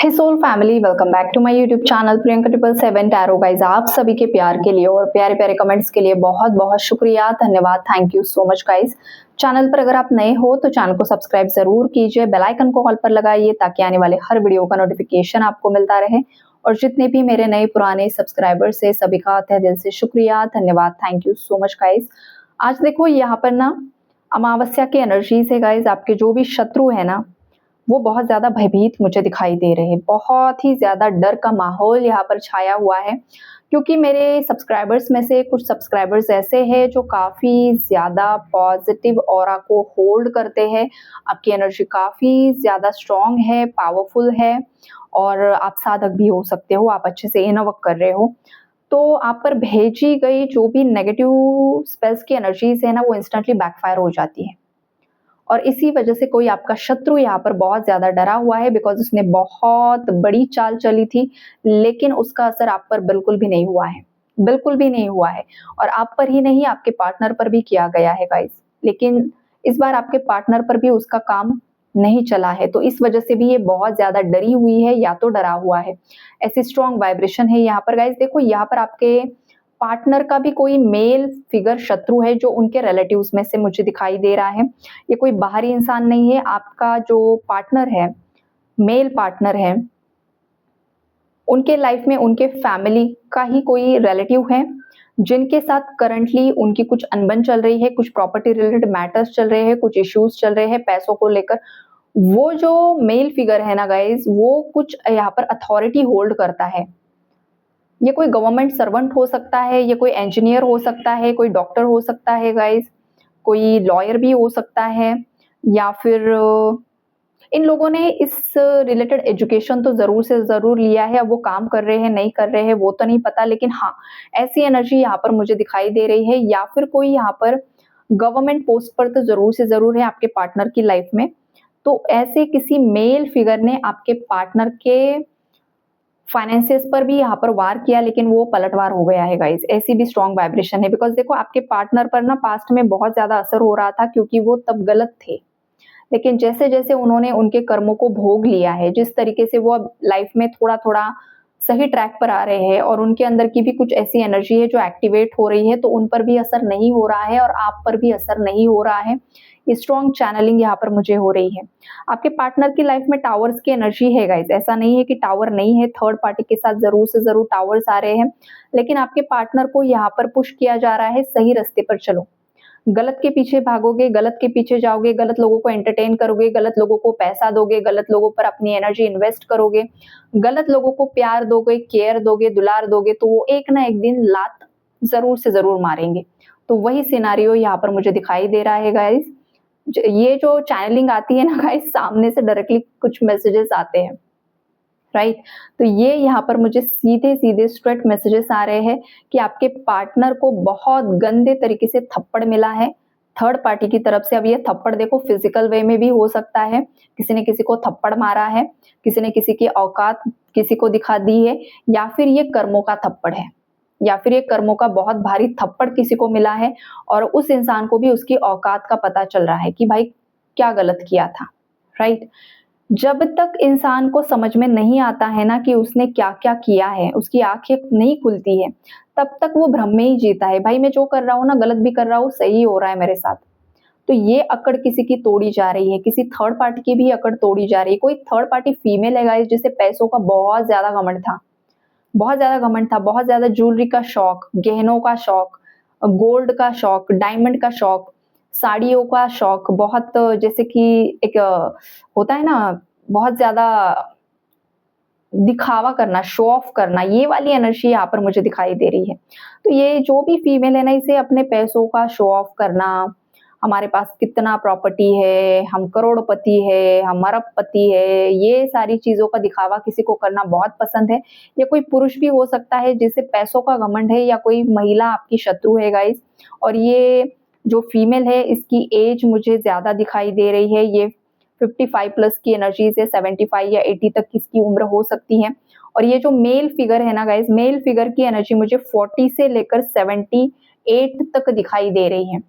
Hey soul family, welcome back to my YouTube channel Priyanka 777 tarot guys. आप सभी के प्यार के लिए और प्यारे प्यारे कमेंट्स के लिए बहुत बहुत शुक्रिया, धन्यवाद, thank you so much guys. Channel पर अगर आप नए हो तो चैनल को सब्सक्राइब जरूर कीजिए, बेल आइकन को ऑल पर लगाइए ताकि आने वाले हर वीडियो का नोटिफिकेशन आपको मिलता रहे। और जितने भी मेरे नए पुराने सब्सक्राइबर्स है सभी का तहे दिल से शुक्रिया, धन्यवाद, thank you so much guys. आज देखो यहाँ पर ना अमावस्या की एनर्जीज है गाइज। आपके जो भी शत्रु है ना वो बहुत ज़्यादा भयभीत मुझे दिखाई दे रहे हैं। बहुत ही ज़्यादा डर का माहौल यहाँ पर छाया हुआ है, क्योंकि मेरे सब्सक्राइबर्स में से कुछ सब्सक्राइबर्स ऐसे हैं जो काफ़ी ज़्यादा पॉजिटिव ऑरा को होल्ड करते हैं। आपकी एनर्जी काफ़ी ज़्यादा स्ट्रॉन्ग है, पावरफुल है और आप साधक भी हो सकते हो, आप अच्छे से इनवर्क कर रहे हो। तो आप पर भेजी गई जो भी नेगेटिव स्पेल्स की एनर्जीज है ना वो इंस्टेंटली बैकफायर हो जाती है। और इसी वजह से कोई आपका शत्रु यहाँ पर बहुत ज़्यादा डरा हुआ है, बिकॉज़ उसने बहुत बड़ी चाल चली थी, लेकिन उसका असर आप पर बिल्कुल भी नहीं हुआ है, बिल्कुल भी नहीं हुआ है। और आप पर ही नहीं, आपके पार्टनर पर भी किया गया है गाइस। लेकिन इस बार आपके पार्टनर पर भी उसका काम नहीं चला है, तो इस वजह से भी ये बहुत ज़्यादा डरी हुई है या तो डरा हुआ है। ऐसी स्ट्रॉन्ग वाइब्रेशन है यहाँ पर गाइस। देखो यहाँ पर आपके पार्टनर का भी कोई मेल फिगर शत्रु है जो उनके रिलेटिव्स में से मुझे दिखाई दे रहा है। ये कोई बाहरी इंसान नहीं है। आपका जो पार्टनर है, मेल पार्टनर है, उनके लाइफ में उनके फैमिली का ही कोई रिलेटिव है जिनके साथ करंटली उनकी कुछ अनबन चल रही है, कुछ प्रॉपर्टी रिलेटेड मैटर्स चल रहे हैं, कुछ इश्यूज चल रहे हैं पैसों को लेकर। वो जो मेल फिगर है ना गाइज, वो कुछ यहाँ पर अथॉरिटी होल्ड करता है। ये कोई गवर्नमेंट सर्वेंट हो सकता है, ये कोई इंजीनियर हो सकता है, कोई डॉक्टर हो सकता है गाइस, कोई लॉयर भी हो सकता है, या फिर इन लोगों ने इस रिलेटेड एजुकेशन तो ज़रूर से ज़रूर लिया है। अब वो काम कर रहे हैं, नहीं कर रहे हैं वो तो नहीं पता, लेकिन हाँ, ऐसी एनर्जी यहाँ पर मुझे दिखाई दे रही है। या फिर कोई यहाँ पर गवर्नमेंट पोस्ट पर तो ज़रूर से ज़रूर है आपके पार्टनर की लाइफ में। तो ऐसे किसी मेल फिगर ने आपके पार्टनर के फाइनेंसेस पर भी यहाँ पर वार किया, लेकिन वो पलटवार हो गया है गाइस। ऐसी भी स्ट्रॉन्ग वाइब्रेशन है, बिकॉज देखो आपके पार्टनर पर ना पास्ट में बहुत ज्यादा असर हो रहा था, क्योंकि वो तब गलत थे। लेकिन जैसे जैसे उन्होंने उनके कर्मों को भोग लिया है, जिस तरीके से वो अब लाइफ में थोड़ा थोड़ा सही ट्रैक पर आ रहे हैं और उनके अंदर की भी कुछ ऐसी एनर्जी है जो एक्टिवेट हो रही है, तो उन पर भी असर नहीं हो रहा है और आप पर भी असर नहीं हो रहा है। स्ट्रॉन्ग चैनलिंग यहाँ पर मुझे हो रही है। आपके पार्टनर की लाइफ में टावर्स की एनर्जी है गाइस। ऐसा नहीं है कि टावर नहीं है, थर्ड पार्टी के साथ जरूर से जरूर टावर्स आ रहे हैं, लेकिन आपके पार्टनर को यहाँ पर पुश किया जा रहा है सही रास्ते पर चलो। गलत के पीछे भागोगे, गलत के पीछे जाओगे, गलत लोगों को एंटरटेन करोगे, गलत लोगों को पैसा दोगे, गलत लोगों पर अपनी एनर्जी इन्वेस्ट करोगे, गलत लोगों को प्यार दोगे, केयर दोगे, दुलार दोगे, तो वो एक ना एक दिन लात जरूर से जरूर मारेंगे। तो वही सिनारियो यहाँ पर मुझे दिखाई दे रहा है गाइस। ये जो चैनलिंग आती है ना गाइस, सामने से डायरेक्टली कुछ मैसेजेस आते हैं, राइट। तो ये यहाँ पर मुझे सीधे सीधे स्ट्रेट मैसेजेस आ रहे हैं कि आपके पार्टनर को बहुत गंदे तरीके से थप्पड़ मिला है थर्ड पार्टी की तरफ से। अब ये थप्पड़ देखो फिजिकल वे में भी हो सकता है, किसी ने किसी को थप्पड़ मारा है, किसी ने किसी की औकात किसी को दिखा दी है, या फिर ये कर्मों का थप्पड़ है, या फिर ये कर्मों का बहुत भारी थप्पड़ किसी को मिला है और उस इंसान को भी उसकी औकात का पता चल रहा है कि भाई क्या गलत किया था, राइट। जब तक इंसान को समझ में नहीं आता है ना कि उसने क्या क्या किया है, उसकी आंखें नहीं खुलती है, तब तक वो भ्रम में ही जीता है। भाई मैं जो कर रहा हूँ ना, गलत भी कर रहा हूँ, सही हो रहा है मेरे साथ। तो ये अकड़ किसी की तोड़ी जा रही है, किसी थर्ड पार्टी की भी अकड़ तोड़ी जा रही है। कोई थर्ड पार्टी फीमेल है गाइस जिसे पैसों का बहुत ज्यादा घमंड था, बहुत ज्यादा घमंड था, बहुत ज्यादा ज्वेलरी का शौक, गहनों का शौक, गोल्ड का शौक, डायमंड का शौक, साड़ियों का शौक, बहुत जैसे कि एक होता है ना, बहुत ज्यादा दिखावा करना, शो ऑफ करना, ये वाली एनर्जी यहाँ पर मुझे दिखाई दे रही है। तो ये जो भी फीमेल है ना, इसे अपने पैसों का शो ऑफ करना, हमारे पास कितना प्रॉपर्टी है, हम करोड़पति है, हम अरबपति है, ये सारी चीजों का दिखावा किसी को करना बहुत पसंद है। ये कोई पुरुष भी हो सकता है जिसे पैसों का घमंड है, या कोई महिला आपकी शत्रु है गाइस। और ये जो फीमेल है इसकी एज मुझे ज्यादा दिखाई दे रही है। ये 55 प्लस की एनर्जी से 75 या 80 तक किसकी उम्र हो सकती है। और ये जो मेल फिगर है ना गाइस, मेल फिगर की एनर्जी मुझे 40 से लेकर 78 तक दिखाई दे रही है।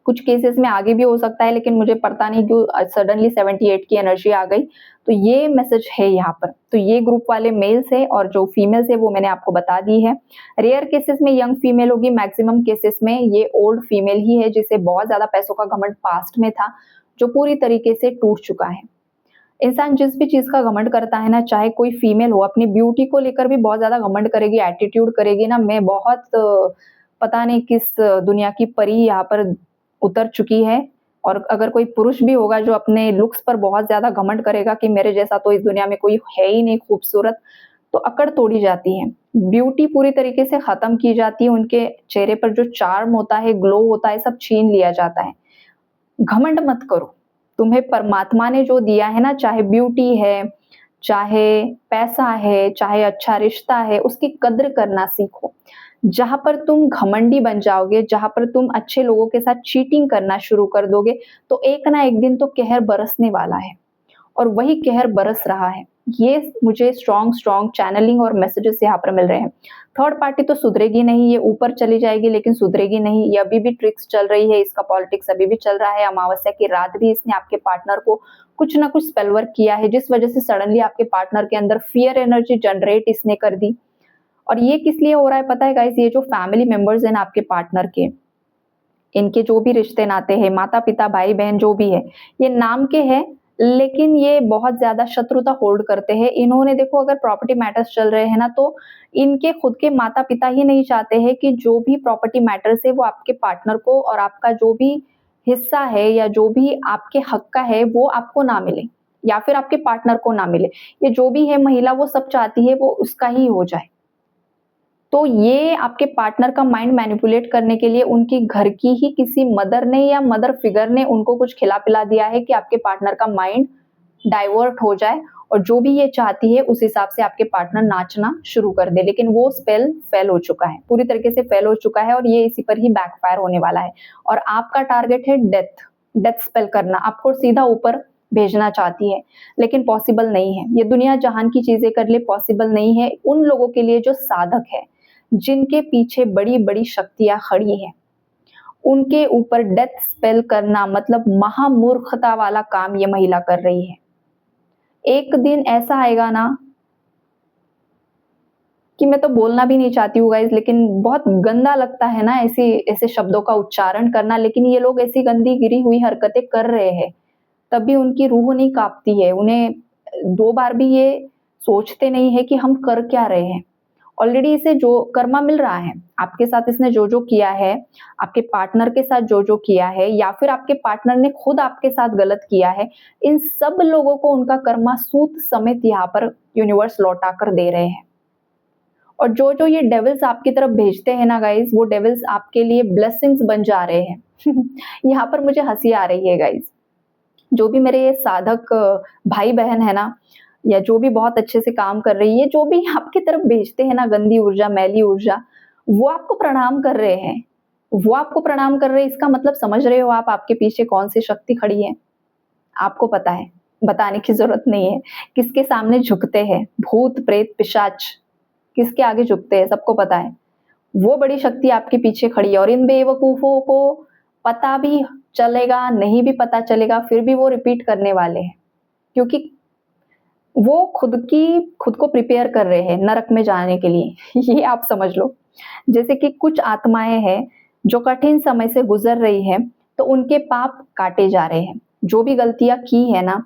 कुछ केसेस में आगे भी हो सकता है, लेकिन मुझे पता नहीं क्यों सडनली 78 की एनर्जी आ गई। तो ये मैसेज है यहाँ पर। तो ये ग्रुप वाले मेल्स है और जो फीमेल्स है वो मैंने आपको बता दी है। रेयर केसेस में यंग फीमेल होगी, मैक्सिमम केसेस में ये ओल्ड फीमेल ही है जिसे बहुत ज्यादा पैसों का घमंड पास्ट में था, जो पूरी तरीके से टूट चुका है। इंसान जिस भी चीज का घमंड करता है ना, चाहे कोई फीमेल हो, अपनी ब्यूटी को लेकर भी बहुत ज्यादा घमंड करेगी, एटीट्यूड करेगी ना। मैं बहुत पता नहीं किस दुनिया की परी यहाँ पर उतर चुकी है। और अगर कोई पुरुष भी होगा जो अपने लुक्स पर बहुत ज्यादा घमंड करेगा कि मेरे जैसा तो इस दुनिया में कोई है ही नहीं खूबसूरत, तो अकड़ तोड़ी जाती है, ब्यूटी पूरी तरीके से खत्म की जाती है, उनके चेहरे पर जो चार्म होता है, ग्लो होता है, सब छीन लिया जाता है। घमंड मत करो, तुम्हें परमात्मा ने जो दिया है ना, चाहे ब्यूटी है, चाहे पैसा है, चाहे अच्छा रिश्ता है, उसकी कद्र करना सीखो। जहां पर तुम घमंडी बन जाओगे, जहां पर तुम अच्छे लोगों के साथ चीटिंग करना शुरू कर दोगे, तो एक ना एक दिन तो कहर बरसने वाला है, और वही कहर बरस रहा है। ये मुझे स्ट्रॉन्ग स्ट्रॉन्ग चैनलिंग और मैसेजेस यहाँ पर मिल रहे हैं। थर्ड पार्टी तो सुधरेगी नहीं, ये ऊपर चली जाएगी लेकिन सुधरेगी नहीं। ये अभी भी ट्रिक्स चल रही है, इसका पॉलिटिक्स अभी भी चल रहा है। अमावस्या की रात भी इसने आपके पार्टनर को कुछ ना कुछ स्पेल वर्क किया है, जिस वजह से सडनली आपके पार्टनर के अंदर फियर एनर्जी जनरेट इसने कर दी। और ये किस लिए हो रहा है पता है गाइस? ये जो फैमिली मेंबर्स हैं ना आपके पार्टनर के, इनके जो भी रिश्ते नाते हैं, माता पिता भाई बहन जो भी है, ये नाम के हैं लेकिन ये बहुत ज्यादा शत्रुता होल्ड करते हैं। इन्होंने देखो, अगर प्रॉपर्टी मैटर्स चल रहे हैं ना, तो इनके खुद के माता पिता ही नहीं चाहते हैं कि जो भी प्रॉपर्टी मैटर्स है वो आपके पार्टनर को, और आपका जो भी हिस्सा है या जो भी आपके हक का है वो आपको ना मिले, या फिर आपके पार्टनर को ना मिले। ये जो भी है महिला, वो सब चाहती है वो उसका ही हो जाए। तो ये आपके पार्टनर का माइंड मैनिपुलेट करने के लिए उनकी घर की ही किसी मदर ने या मदर फिगर ने उनको कुछ खिला पिला दिया है कि आपके पार्टनर का माइंड डाइवर्ट हो जाए, और जो भी ये चाहती है उस हिसाब से आपके पार्टनर नाचना शुरू कर दे। लेकिन वो स्पेल फेल हो चुका है, पूरी तरीके से फेल हो चुका है, और ये इसी पर ही बैकफायर होने वाला है। और आपका टारगेट है डेथ, डेथ स्पेल करना, आपको सीधा ऊपर भेजना चाहती है, लेकिन पॉसिबल नहीं है। ये दुनिया जहान की चीजें कर ले, पॉसिबल नहीं है उन लोगों के लिए जो साधक है, जिनके पीछे बड़ी बड़ी शक्तियां खड़ी हैं। उनके ऊपर डेथ स्पेल करना मतलब महामूर्खता वाला काम ये महिला कर रही है। एक दिन ऐसा आएगा ना कि मैं तो बोलना भी नहीं चाहती हूँ गाइस, लेकिन बहुत गंदा लगता है ना ऐसी ऐसे शब्दों का उच्चारण करना, लेकिन ये लोग ऐसी गंदी गिरी हुई हरकतें कर रहे हैं, तब भी उनकी रूह नहीं कांपती है। उन्हें दो बार भी ये सोचते नहीं है कि हम कर क्या रहे हैं। ऑलरेडी इसे जो कर्मा मिल रहा है, आपके साथ इसने जो जो किया है, आपके पार्टनर के साथ जो जो किया है, या फिर आपके पार्टनर ने खुद आपके साथ गलत किया है, इन सब लोगों को उनका कर्मा सूत समेत यहाँ पर यूनिवर्स लौटा कर दे रहे हैं। और जो जो ये डेविल्स आपकी तरफ भेजते हैं ना गाइज, वो डेविल्स आपके लिए ब्लेसिंग्स बन जा रहे हैं। यहाँ पर मुझे हंसी आ रही है गाइज। जो भी मेरे ये साधक भाई बहन है ना, या जो भी बहुत अच्छे से काम कर रही है, जो भी आपकी तरफ भेजते हैं ना गंदी ऊर्जा, मैली ऊर्जा, वो आपको प्रणाम कर रहे हैं। वो आपको प्रणाम कर रहे हैं, इसका मतलब समझ रहे हो आप आपके पीछे कौन सी शक्ति खड़ी है? आपको पता है, बताने की जरूरत नहीं है। किसके सामने झुकते हैं? भूत प्रेत पिशाच किसके आगे झुकते हैं? सबको पता है। वो बड़ी शक्ति आपके पीछे खड़ी है, और इन बेवकूफों को पता भी चलेगा, नहीं भी पता चलेगा, फिर भी वो रिपीट करने वाले हैं, क्योंकि वो खुद को प्रिपेयर कर रहे हैं नरक में जाने के लिए। ये आप समझ लो। जैसे कि कुछ आत्माएं हैं जो कठिन समय से गुजर रही है, तो उनके पाप काटे जा रहे हैं। जो भी गलतियां की है ना,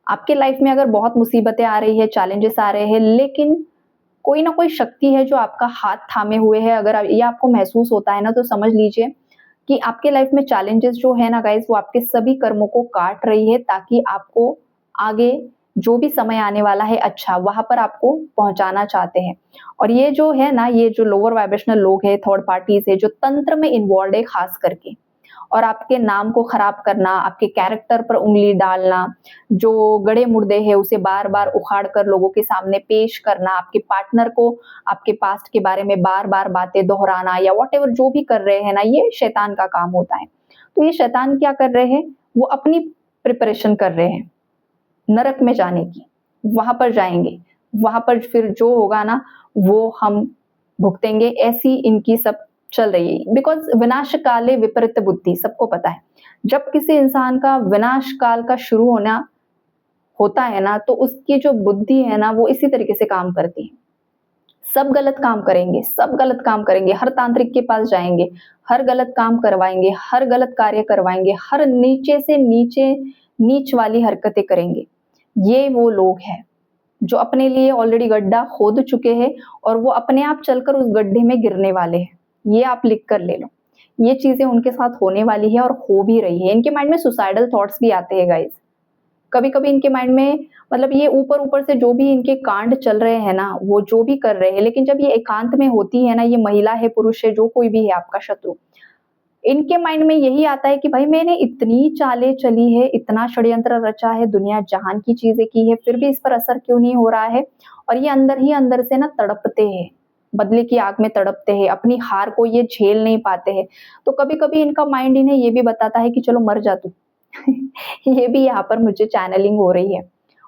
आपके लाइफ में अगर बहुत मुसीबतें आ रही है, चैलेंजेस आ रहे हैं, लेकिन कोई ना कोई शक्ति है जो आपका हाथ थामे हुए है। अगर ये आपको महसूस होता है ना, तो समझ लीजिए कि आपके लाइफ में चैलेंजेस जो है ना गाइस, वो आपके सभी कर्मों को काट रही है, ताकि आपको आगे जो भी समय आने वाला है अच्छा, वहां पर आपको पहुंचाना चाहते हैं। और ये जो है ना, ये जो लोअर वाइब्रेशनल लोग है, थर्ड पार्टीज है, जो तंत्र में इन्वॉल्व है खास करके, और आपके नाम को खराब करना, आपके कैरेक्टर पर उंगली डालना, जो गड़े मुर्दे है उसे बार बार उखाड़ कर लोगों के सामने पेश करना, आपके पार्टनर को आपके पास्ट के बारे में बार बार बातें दोहराना, या वॉटेवर जो भी कर रहे हैं ना, ये शैतान का काम होता है। तो ये शैतान क्या कर रहे हैं? वो अपनी प्रिपरेशन कर रहे हैं नरक में जाने की। वहां पर जाएंगे, वहां पर फिर जो होगा ना वो हम भुगतेंगे। ऐसी इनकी सब चल रही है, बिकॉज विनाश काले विपरीत बुद्धि, सबको पता है जब किसी इंसान का विनाश काल का शुरू होना होता है ना, तो उसकी जो बुद्धि है ना वो इसी तरीके से काम करती है। सब गलत काम करेंगे, सब गलत काम करेंगे, हर तांत्रिक के पास जाएंगे, हर गलत काम करवाएंगे, हर गलत कार्य करवाएंगे, हर नीचे से नीचे नीच वाली हरकतें करेंगे। ये वो लोग हैं जो अपने लिए ऑलरेडी गड्ढा खोद चुके हैं और वो अपने आप चलकर उस गड्ढे में गिरने वाले हैं। ये आप लिख कर ले लो। ये चीजें उनके साथ होने वाली है और हो भी रही है। इनके माइंड में सुसाइडल थॉट्स भी आते हैं गाइस। कभी कभी इनके माइंड में मतलब ये ऊपर ऊपर से जो भी इनके कांड चल रहे हैं ना, वो जो भी कर रहे हैं, लेकिन जब ये एकांत में होती है ना, ये महिला है पुरुष है जो कोई भी है आपका शत्रु, इनके माइंड में यही आता है कि भाई मैंने इतनी चालें चली है, इतना षड्यंत्र रचा है, दुनिया जहान की चीजें की है, फिर भी इस पर असर क्यों नहीं हो रहा है। और ये अंदर ही अंदर से ना तड़पते हैं, बदले की आग में तड़पते हैं, अपनी हार को ये झेल नहीं पाते हैं। तो कभी कभी इनका माइंड इन्हें ये भी बताता है कि चलो मर जा तू। ये भी यहाँ पर मुझे चैनलिंग हो रही है।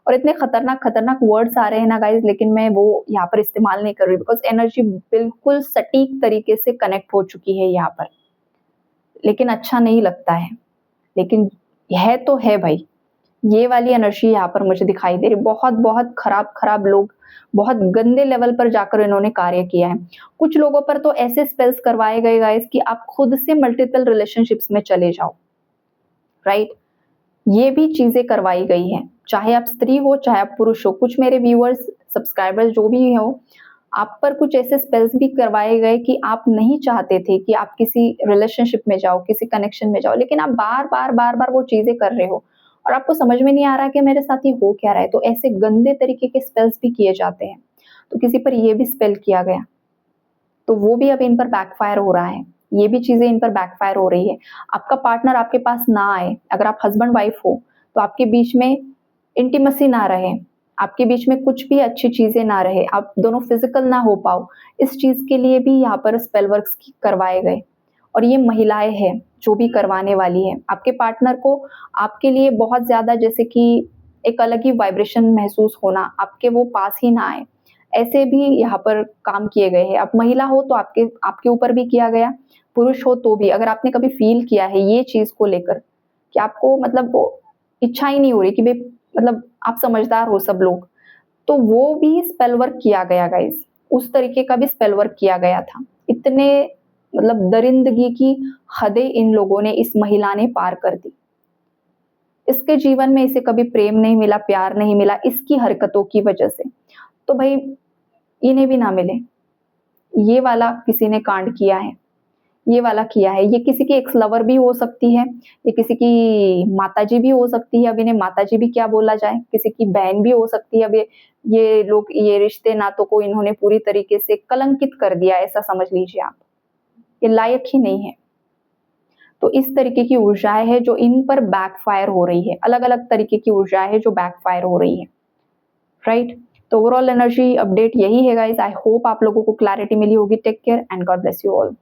और इतने खतरनाक खतरनाक वर्ड्स आ रहे हैं ना गाइज, लेकिन मैं वो यहाँ पर इस्तेमाल नहीं कर रही बिकॉज एनर्जी बिल्कुल सटीक तरीके से कनेक्ट हो चुकी है यहाँ पर। लेकिन अच्छा नहीं लगता है, लेकिन है तो है भाई। ये वाली एनर्जी यहाँ पर मुझे दिखाई दे रही। बहुत बहुत खराब खराब लोग, बहुत गंदे लेवल पर जाकर इन्होंने कार्य किया है। कुछ लोगों पर तो ऐसे स्पेल्स करवाए गए गाइस कि आप खुद से मल्टीपल रिलेशनशिप्स में चले जाओ, राइट। ये भी चीजें करवाई गई हैं, चाहे आप स्त्री हो चाहे आप पुरुष हो। कुछ मेरे व्यूअर्स सब्सक्राइबर्स जो भी हो, आप पर कुछ ऐसे स्पेल्स भी करवाए गए कि आप नहीं चाहते थे कि आप किसी रिलेशनशिप में जाओ, किसी कनेक्शन में जाओ, लेकिन आप बार बार बार बार वो चीजें कर रहे हो और आपको समझ में नहीं आ रहा कि मेरे साथ ये हो क्या रहा है। तो ऐसे गंदे तरीके के स्पेल्स भी किए जाते हैं। तो किसी पर ये भी स्पेल किया गया, तो वो भी अब इन पर बैकफायर हो रहा है। ये भी चीजें इन पर बैकफायर हो रही है। आपका पार्टनर आपके पास ना आए, अगर आप हस्बैंड वाइफ हो तो आपके बीच में इंटीमेसी ना रहे, आपके बीच में कुछ भी अच्छी चीजें ना रहे, आप दोनों फिजिकल ना हो पाओ, इस चीज के लिए भी यहाँ पर स्पेल वर्क्स करवाए गए। और ये महिलाएं हैं जो भी करवाने वाली है। आपके पार्टनर को आपके लिए बहुत ज्यादा जैसे कि एक अलग ही वाइब्रेशन महसूस होना, आपके वो पास ही ना आए, ऐसे भी यहाँ पर काम किए गए हैं। अब महिला हो तो आपके आपके ऊपर भी किया गया, पुरुष हो तो भी। अगर आपने कभी फील किया है ये चीज को लेकर कि आपको मतलब वो इच्छा ही नहीं हो रही कि भाई मतलब आप समझदार हो सब लोग, तो वो भी स्पेल वर्क किया गया गाइस। उस तरीके का भी स्पेल वर्क किया गया था। इतने मतलब दरिंदगी की हदें इन लोगों ने, इस महिला ने पार कर दी। इसके जीवन में इसे कभी प्रेम नहीं मिला, प्यार नहीं मिला इसकी हरकतों की वजह से। तो भाई इन्हें भी ना मिले। ये वाला किसी ने कांड किया है, ये वाला किया है। ये किसी की एक्स लवर भी हो सकती है, ये किसी की माताजी भी हो सकती है। अब इन्हें माताजी भी क्या बोला जाए, किसी की बहन भी हो सकती है। अब ये लोग ये रिश्ते नातों को इन्होंने पूरी तरीके से कलंकित कर दिया, ऐसा समझ लीजिए आप। ये लायक ही नहीं है। तो इस तरीके की ऊर्जाएं है जो इन पर बैकफायर हो रही है। अलग अलग तरीके की ऊर्जाएं है जो बैकफायर हो रही है, राइट। तो ओवरऑल एनर्जी अपडेट यही है गाइस। आई होप आप लोगों को क्लैरिटी मिली होगी। Take care and God bless you all.